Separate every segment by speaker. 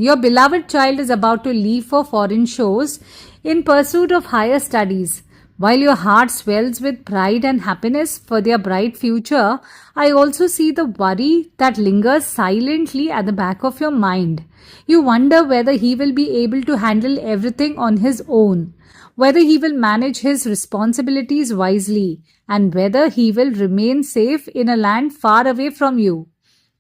Speaker 1: Your beloved child is about to leave for foreign shores in pursuit of higher studies. While your heart swells with pride and happiness for their bright future, I also see the worry that lingers silently at the back of your mind. You wonder whether he will be able to handle everything on his own, whether he will manage his responsibilities wisely, and whether he will remain safe in a land far away from you.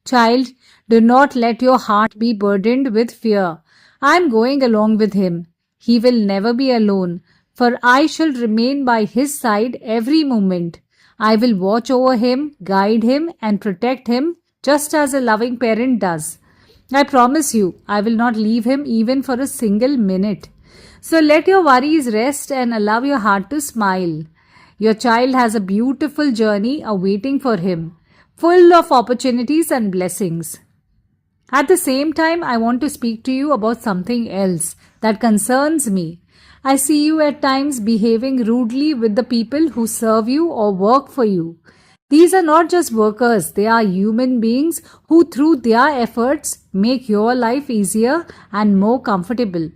Speaker 1: Child, do not let your heart be burdened with fear. I am going along with him. He will never be alone, for I shall remain by his side every moment. I will watch over him, guide him, and protect him just as a loving parent does. I promise you, I will not leave him even for a single minute. So let your worries rest and allow your heart to smile. Your child has a beautiful journey awaiting for him, full of opportunities and blessings. At the same time, I want to speak to you about something else that concerns me. I see you at times behaving rudely with the people who serve you or work for you. These are not just workers, they are human beings who, through their efforts, make your life easier and more comfortable.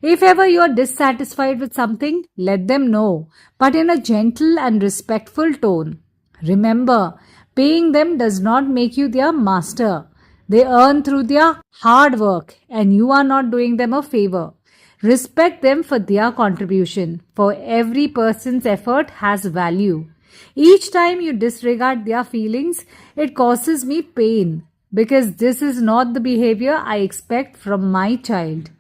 Speaker 1: If ever you are dissatisfied with something, let them know, but in a gentle and respectful tone. Remember, paying them does not make you their master. They earn through their hard work, and you are not doing them a favor. Respect them for their contribution, for every person's effort has value. Each time you disregard their feelings, it causes me pain, because this is not the behavior I expect from my child.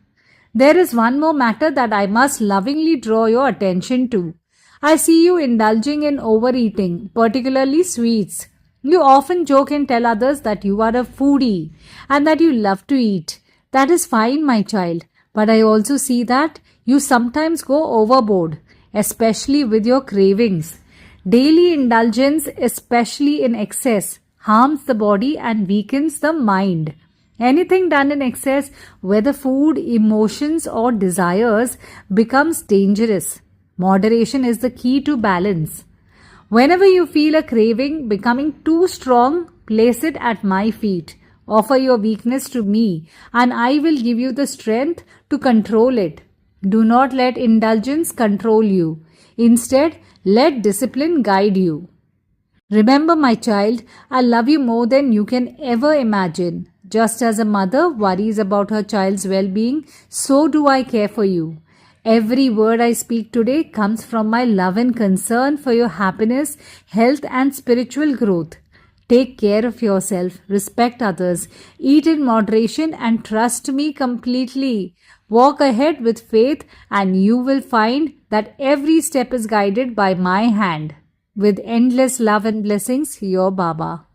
Speaker 1: There is one more matter that I must lovingly draw your attention to. I see you indulging in overeating, particularly sweets. You often joke and tell others that you are a foodie and that you love to eat. That is fine, my child, but I also see that you sometimes go overboard, especially with your cravings. Daily indulgence, especially in excess, harms the body and weakens the mind. Anything done in excess, whether food, emotions, or desires, becomes dangerous. Moderation is the key to balance. Whenever you feel a craving becoming too strong, place it at my feet. Offer your weakness to me, and I will give you the strength to control it. Do not let indulgence control you. Instead, let discipline guide you. Remember, my child, I love you more than you can ever imagine. Just as a mother worries about her child's well-being, so do I care for you. Every word I speak today comes from my love and concern for your happiness, health, and spiritual growth. Take care of yourself, respect others, eat in moderation, and trust me completely. Walk ahead with faith, and you will find that every step is guided by my hand. With endless love and blessings, your Baba.